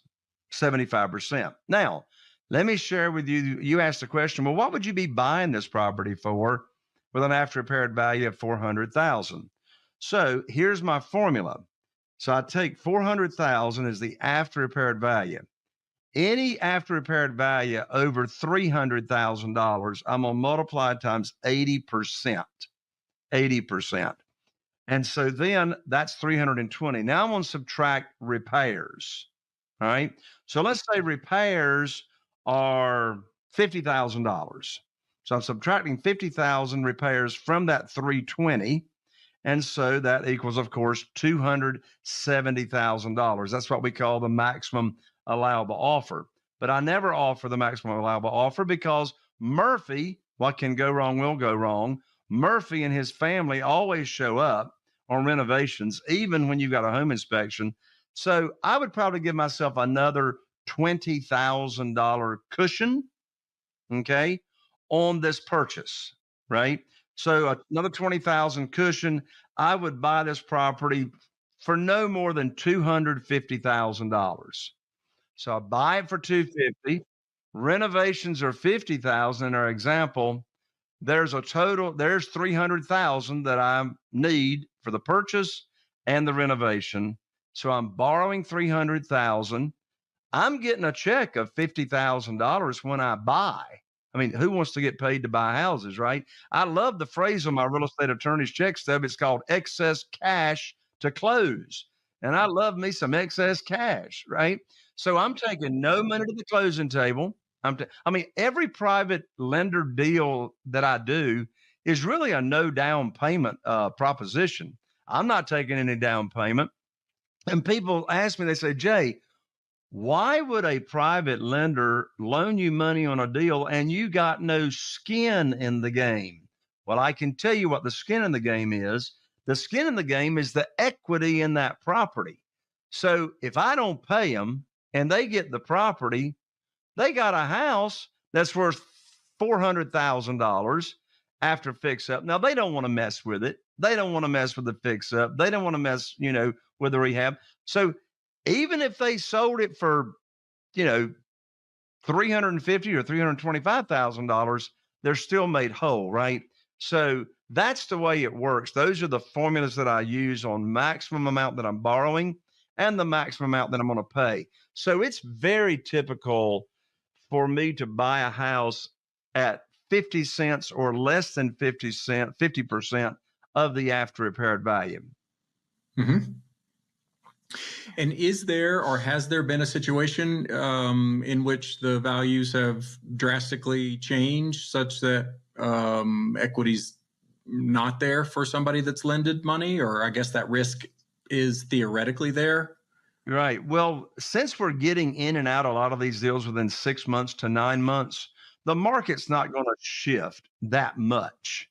75%. Now, let me share with you, you asked the question, well, what would you be buying this property for with an after repaired value of 400,000? So here's my formula. So I take 400,000 as the after repaired value. Any after repaired value over $300,000, I'm going to multiply times 80%. 80%. And so then that's 320. Now I'm going to subtract repairs. All right. So let's say repairs are $50,000. So I'm subtracting 50,000 repairs from that 320. And so that equals, of course, $270,000. That's what we call the maximum allowable offer. But I never offer the maximum allowable offer because Murphy, what can go wrong will go wrong. Murphy and his family always show up on renovations, even when you've got a home inspection. So I would probably give myself another $20,000 cushion, okay, on this purchase, right? So another 20,000 cushion. I would buy this property for no more than $250,000. So I buy it for $250,000. Renovations are $50,000 in our example. There's $300,000 that I need for the purchase and the renovation. So I'm borrowing $300,000. I'm getting a check of $50,000 when I buy. I mean, who wants to get paid to buy houses, right? I love the phrase on my real estate attorney's check stub. It's called excess cash to close. And I love me some excess cash, right? So I'm taking no money to the closing table. Every private lender deal that I do is really a no down payment proposition. I'm not taking any down payment. And people ask me, they say, Jay, why would a private lender loan you money on a deal and you got no skin in the game? Well, I can tell you what the skin in the game is. The skin in the game is the equity in that property. So if I don't pay them and they get the property, they got a house that's worth $400,000 after fix up. Now they don't want to mess with it. They don't want to mess with the fix up. They don't want to mess, with the rehab. So even if they sold it for, $350,000 or $325,000, they're still made whole, right? So that's the way it works. Those are the formulas that I use on maximum amount that I'm borrowing and the maximum amount that I'm going to pay. So it's very typical for me to buy a house at 50 cents or less than 50% of the after repaired value. Mm-hmm. And is there or has there been a situation in which the values have drastically changed such that equity's not there for somebody that's lended money, or I guess that risk is theoretically there? Right. Well, since we're getting in and out a lot of these deals within 6 months to 9 months, the market's not going to shift that much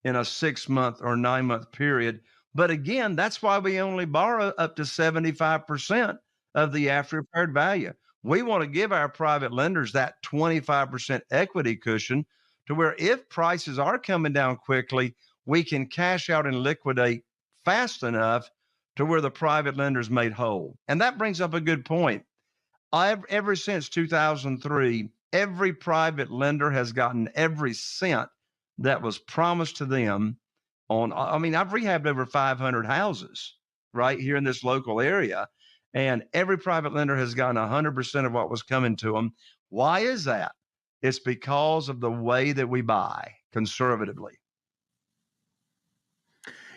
in a 6 month or 9 month period. But again, that's why we only borrow up to 75% of the after repaired value. We want to give our private lenders that 25% equity cushion to where if prices are coming down quickly, we can cash out and liquidate fast enough to where the private lender's made whole. And that brings up a good point. Ever since 2003, every private lender has gotten every cent that was promised to them I've rehabbed over 500 houses right here in this local area, and every private lender has gotten 100% of what was coming to them. Why is that? It's because of the way that we buy conservatively.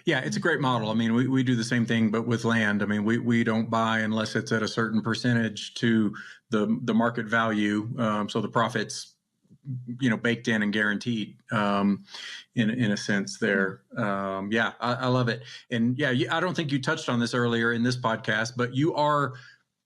Yeah, it's a great model. I mean, we do the same thing, but with land. I mean, we don't buy unless it's at a certain percentage to the market value. So the profits, baked in and guaranteed in a sense there. I love it. And I don't think you touched on this earlier in this podcast, but you are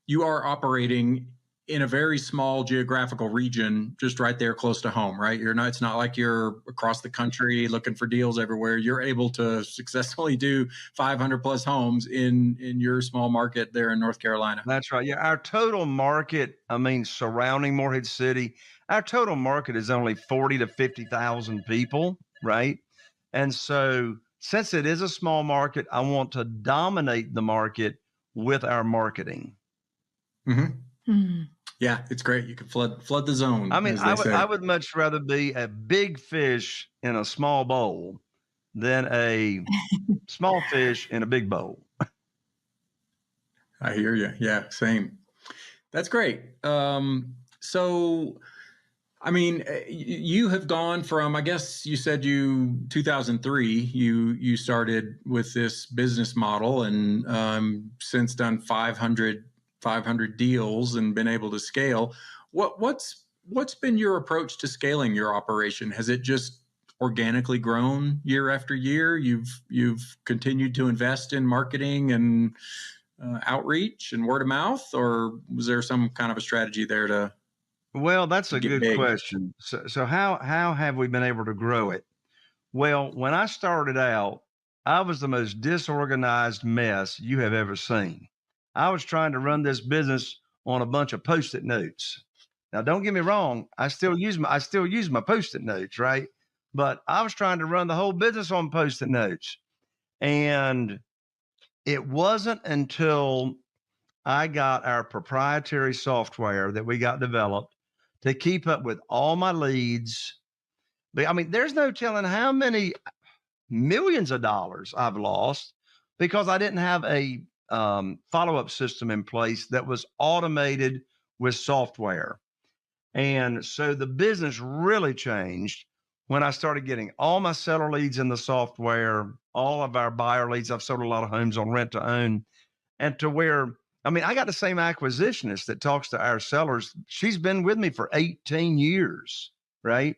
operating in a very small geographical region, just right there close to home, right? It's not like you're across the country looking for deals everywhere. You're able to successfully do 500 plus homes in your small market there in North Carolina. That's right. Yeah. Our total market, surrounding Morehead City, our total market is only 40 to 50,000 people, right? And so since it is a small market, I want to dominate the market with our marketing. Mm-hmm. Mm-hmm. Yeah, it's great. You can flood the zone. I would much rather be a big fish in a small bowl than a small fish in a big bowl. I hear you. Yeah, same. That's great. So, you have gone from, I guess you said 2003, you started with this business model and since done 500 deals and been able to scale. What's been your approach to scaling your operation? Has it just organically grown year after year? You've continued to invest in marketing and outreach and word of mouth, or was there some kind of a strategy there to? Well, that's a good question. So how have we been able to grow it? Well, when I started out, I was the most disorganized mess you have ever seen. I was trying to run this business on a bunch of Post-it notes. Now, don't get me wrong. I still use my Post-it notes, right? But I was trying to run the whole business on Post-it notes. And it wasn't until I got our proprietary software that we got developed to keep up with all my leads. There's no telling how many millions of dollars I've lost because I didn't have a follow-up system in place that was automated with software. And so the business really changed when I started getting all my seller leads in the software, all of our buyer leads. I've sold a lot of homes on rent to own, and to where, I got the same acquisitionist that talks to our sellers. She's been with me for 18 years, right?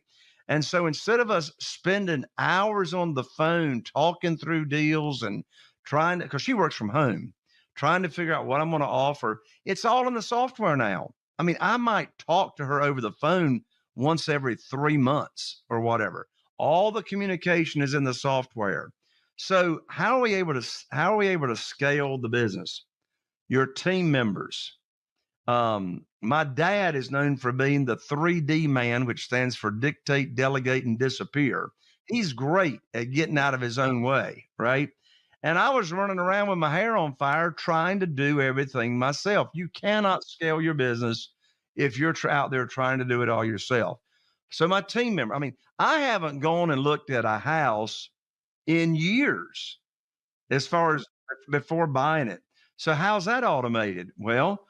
And so instead of us spending hours on the phone talking through deals and because she works from home, trying to figure out what I'm going to offer, it's all in the software now. I might talk to her over the phone once every 3 months or whatever. All the communication is in the software. So how are we able to scale the business? Your team members. My dad is known for being the 3D man, which stands for dictate, delegate, and disappear. He's great at getting out of his own way, right? And I was running around with my hair on fire trying to do everything myself. You cannot scale your business if you're out there trying to do it all yourself. So my team member, I haven't gone and looked at a house in years as far as before buying it. So how's that automated? Well,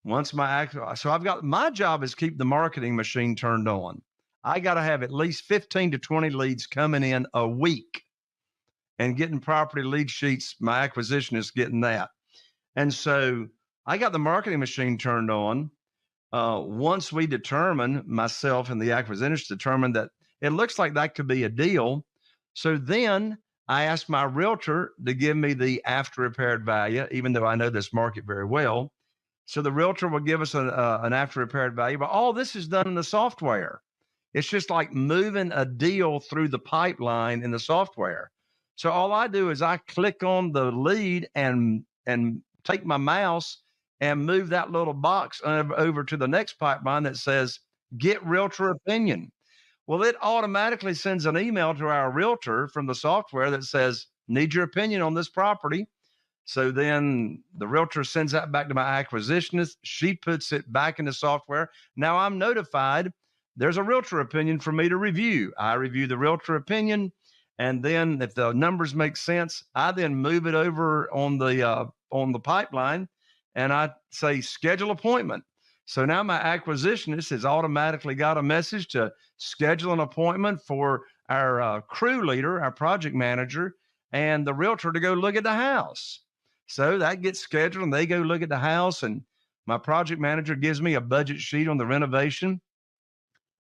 so I've got, my job is keep the marketing machine turned on. I got to have at least 15 to 20 leads coming in a week. And getting property lead sheets, my acquisitionist getting that. And so I got the marketing machine turned on. Once we myself and the acquisitionist determined that it looks like that could be a deal. So then I asked my realtor to give me the after repaired value, even though I know this market very well. So the realtor will give us an after repaired value, but all this is done in the software. It's just like moving a deal through the pipeline in the software. So all I do is I click on the lead and take my mouse and move that little box over to the next pipeline that says, get realtor opinion. Well, it automatically sends an email to our realtor from the software that says, need your opinion on this property. So then the realtor sends that back to my acquisitionist. She puts it back into software. Now I'm notified there's a realtor opinion for me to review. I review the realtor opinion. And then if the numbers make sense, I then move it over on the pipeline and I say schedule appointment. So now my acquisitionist has automatically got a message to schedule an appointment for our crew leader, our project manager, and the realtor to go look at the house. So that gets scheduled and they go look at the house, and my project manager gives me a budget sheet on the renovation.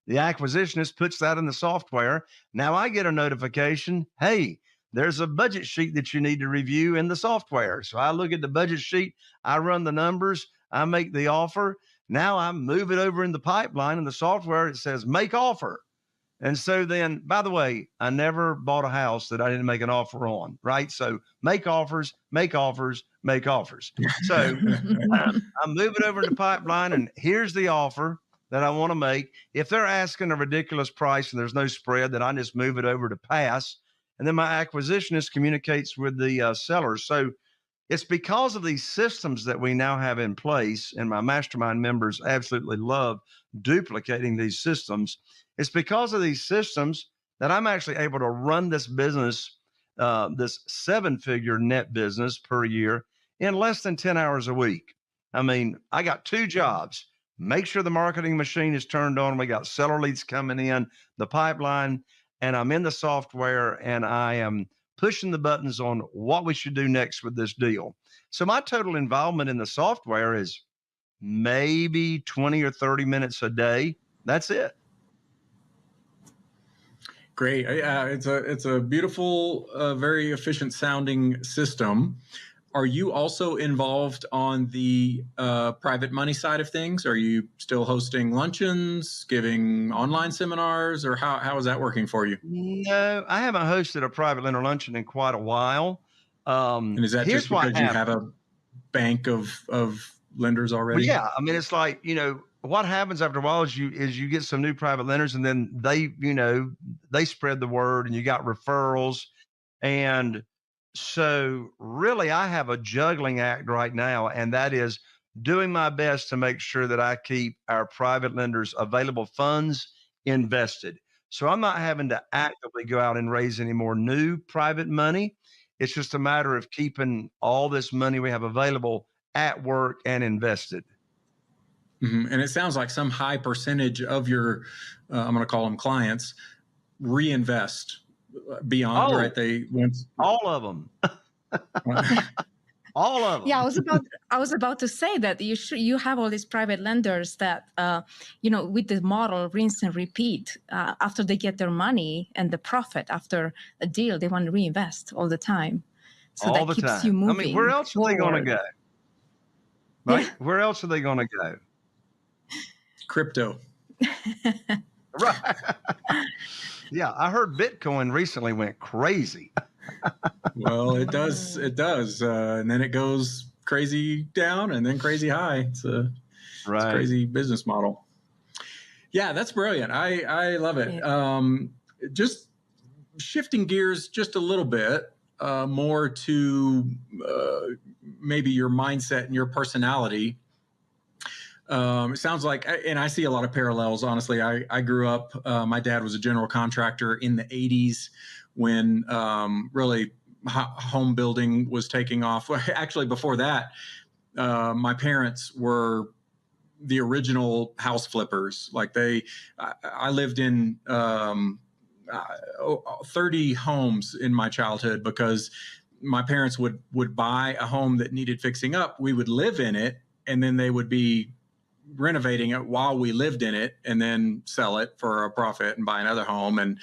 The acquisitionist puts that in the software. Now I get a notification, hey, there's a budget sheet that you need to review in the software. So I look at the budget sheet, I run the numbers, I make the offer. Now I move it over in the pipeline in the software. It says make offer. And so then, by the way, I never bought a house that I didn't make an offer on, right? So make offers, make offers, make offers. So I move it over in the pipeline, and here's the offer that I want to make. If they're asking a ridiculous price and there's no spread, then I just move it over to pass. And then my acquisitionist communicates with the sellers. So it's because of these systems that we now have in place, and my mastermind members absolutely love duplicating these systems. It's because of these systems that I'm actually able to run this business, this 7-figure net business per year in less than 10 hours a week. I mean, I got 2 jobs. Make sure the marketing machine is turned on. We got seller leads coming in the pipeline, and I'm in the software, and I am pushing the buttons on what we should do next with this deal. So my total involvement in the software is maybe 20 or 30 minutes a day. That's it. Great. It's a beautiful, very efficient sounding system. Are you also involved on the private money side of things? Are you still hosting luncheons, giving online seminars, or how is that working for you? No, I haven't hosted a private lender luncheon in quite a while. And is that just because you have a bank of lenders already? Well, yeah. I mean, it's like, what happens after a while is you get some new private lenders, and then they spread the word, and you got referrals. And so really I have a juggling act right now, and that is doing my best to make sure that I keep our private lenders available funds invested. So I'm not having to actively go out and raise any more new private money. It's just a matter of keeping all this money we have available at work and invested. Mm-hmm. And it sounds like some high percentage of your, I'm going to call them clients, reinvest beyond, right? All of them. All of them. Yeah, I was about to say that you have all these private lenders that with the model rinse and repeat. After they get their money and the profit after a deal, they want to reinvest all the time. So all that the keeps time. you moving. I mean, where else forward. are they going to go? Right? Yeah. Where else are they going to go? Crypto. Right. Yeah, I heard Bitcoin recently went crazy. Well, it does. And then it goes crazy down and then crazy high. It's a crazy business model. Yeah, that's brilliant. I love it. Yeah. Just shifting gears just a little bit more to maybe your mindset and your personality. It sounds like, and I see a lot of parallels, honestly. I grew up, my dad was a general contractor in the 80s when really home building was taking off. Actually, before that, my parents were the original house flippers. Like I lived in 30 homes in my childhood because my parents would buy a home that needed fixing up. We would live in it, and then they would be renovating it while we lived in it and then sell it for a profit and buy another home. And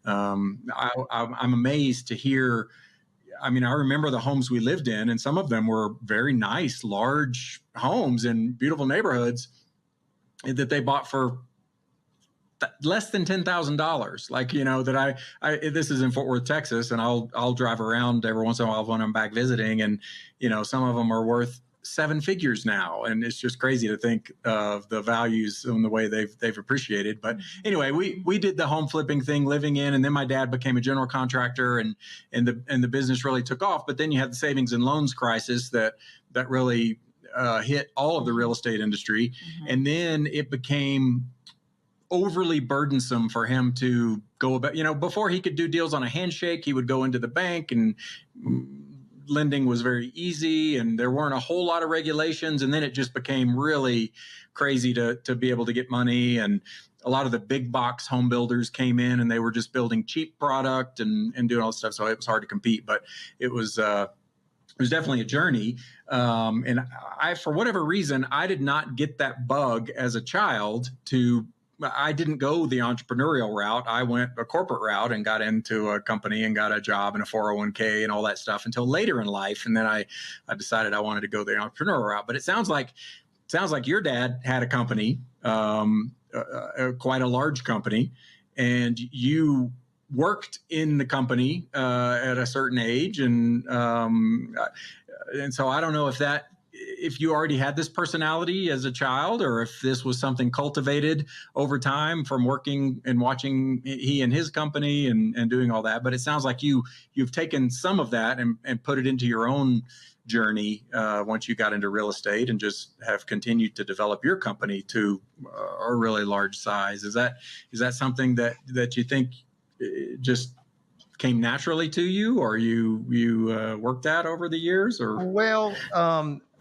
I'm amazed to hear, I mean, I remember the homes we lived in, and some of them were very nice, large homes in beautiful neighborhoods that they bought for less than $10,000. Like, that I this is in Fort Worth, Texas, and I'll drive around every once in a while when I'm back visiting. And, some of them are worth seven figures now. And it's just crazy to think of the values and the way they've appreciated. But anyway, we did the home flipping thing, living in, and then my dad became a general contractor, and the business really took off. But then you had the savings and loans crisis that really hit all of the real estate industry. And then it became overly burdensome for him to go about, before he could do deals on a handshake, he would go into the bank, and lending was very easy and there weren't a whole lot of regulations. And then it just became really crazy to be able to get money. And a lot of the big box home builders came in and they were just building cheap product and doing all this stuff. So it was hard to compete, but it was definitely a journey. And for whatever reason, I did not get that bug as a child I didn't go the entrepreneurial route. I went a corporate route and got into a company and got a job and a 401k and all that stuff until later in life. And then I decided I wanted to go the entrepreneurial route. But it sounds like your dad had a company, quite a large company, and you worked in the company at a certain age. And so I don't know if you already had this personality as a child, or if this was something cultivated over time from working and watching he and his company and doing all that. But it sounds like you've taken some of that and put it into your own journey once you got into real estate, and just have continued to develop your company to a really large size. Is that something that you think just came naturally to you, or you worked at over the years? Or well,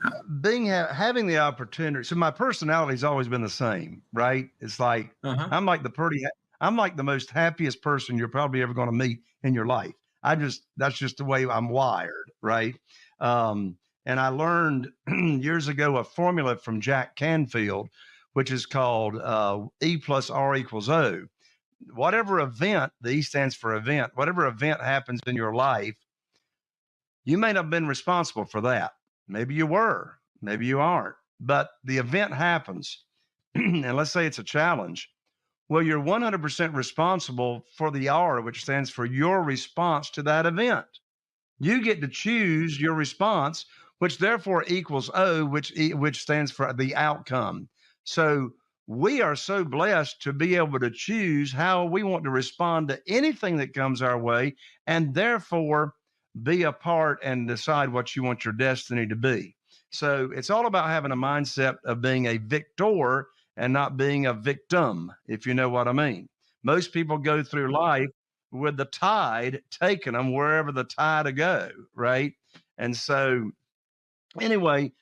having the opportunity. So my personality's always been the same, right? It's like I'm like the most happiest person you're probably ever going to meet in your life. That's just the way I'm wired, right? And I learned years ago a formula from Jack Canfield, which is called E plus R equals O. Whatever event, the E stands for event, whatever event happens in your life, you may not have been responsible for that. Maybe you were, maybe you aren't, but the event happens. And let's say it's a challenge. Well, you're 100% responsible for the R, which stands for your response to that event. You get to choose your response, which therefore equals O, which stands for the outcome. So we are so blessed to be able to choose how we want to respond to anything that comes our way, and therefore be a part and decide what you want your destiny to be. So it's all about having a mindset of being a victor and not being a victim, if you know what I mean. Most people go through life with the tide taking them wherever the tide to go, right? And so anyway,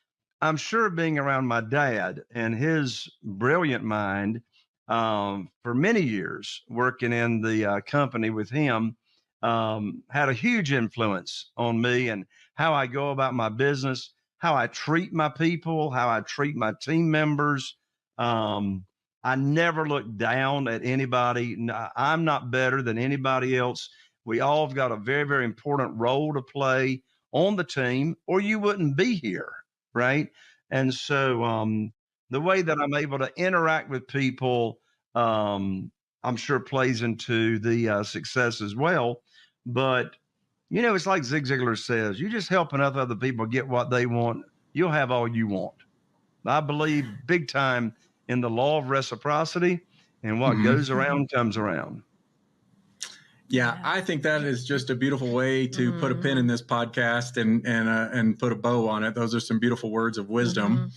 I'm sure being around my dad and his brilliant mind for many years, working in the company with him, had a huge influence on me and how I go about my business, how I treat my people, how I treat my team members. I never look down at anybody. I'm not better than anybody else. We all have got a very, very important role to play on the team, or you wouldn't be here, right? And so the way that I'm able to interact with people, I'm sure plays into the success as well. But, it's like Zig Ziglar says, you just help enough other people get what they want, you'll have all you want. I believe big time in the law of reciprocity, and what goes around comes around. Yeah, I think that is just a beautiful way to put a pin in this podcast and put a bow on it. Those are some beautiful words of wisdom.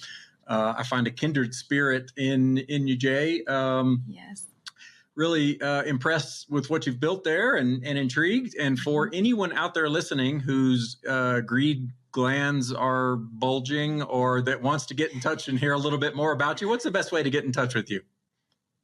I find a kindred spirit in you, Jay. Yes. Really impressed with what you've built there and intrigued. And for anyone out there listening whose greed glands are bulging or that wants to get in touch and hear a little bit more about you, what's the best way to get in touch with you?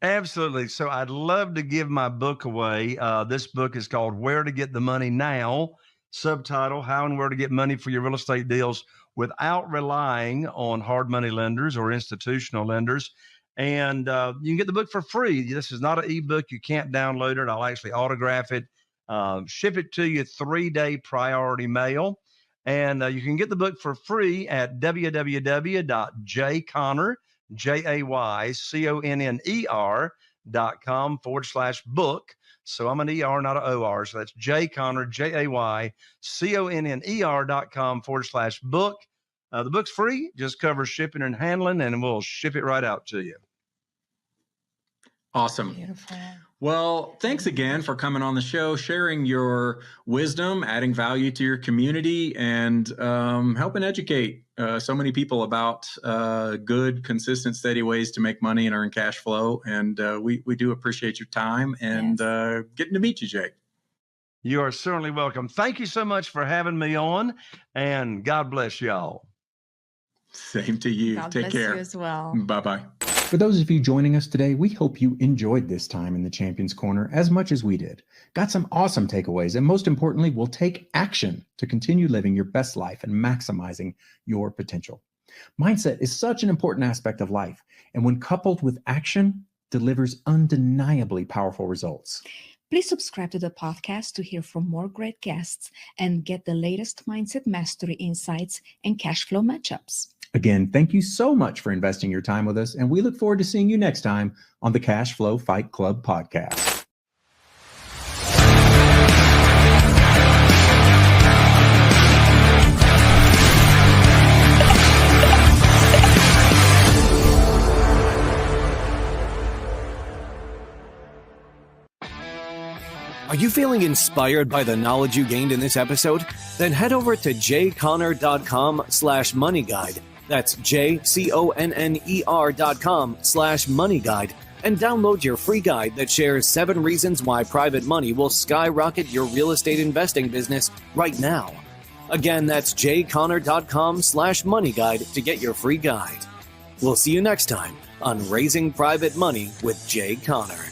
Absolutely. So I'd love to give my book away. This book is called Where to Get the Money Now, subtitle, How and Where to Get Money for Your Real Estate Deals Without Relying on Hard Money Lenders or Institutional Lenders. And you can get the book for free. This is not an ebook. You can't download it. I'll actually autograph it, ship it to you 3-day priority mail. And you can get the book for free at jayconner.com/book. So I'm an ER, not an OR. So that's jayconner, JAYCONNER.com/book. The book's free, just covers shipping and handling, and we'll ship it right out to you. Awesome. Beautiful. Well, thanks again for coming on the show, sharing your wisdom, adding value to your community, and helping educate so many people about good, consistent, steady ways to make money and earn cash flow. And we do appreciate your time and getting to meet you, Jay. You are certainly welcome. Thank you so much for having me on, and God bless y'all. Same to you. God Take bless care. you as well. Bye-bye. For those of you joining us today, we hope you enjoyed this time in the Champions Corner as much as we did. Got some awesome takeaways, and most importantly, will take action to continue living your best life and maximizing your potential. Mindset is such an important aspect of life, and when coupled with action, delivers undeniably powerful results. Please subscribe to the podcast to hear from more great guests and get the latest mindset mastery insights and cash flow matchups. Again, thank you so much for investing your time with us, and we look forward to seeing you next time on the Cashflow Fight Club Podcast. Are you feeling inspired by the knowledge you gained in this episode? Then head over to jconner.com/moneyguide. That's jconner.com/moneyguide and download your free guide that shares 7 reasons why private money will skyrocket your real estate investing business right now. Again, that's jconner.com/moneyguide to get your free guide. We'll see you next time on Raising Private Money with Jay Conner.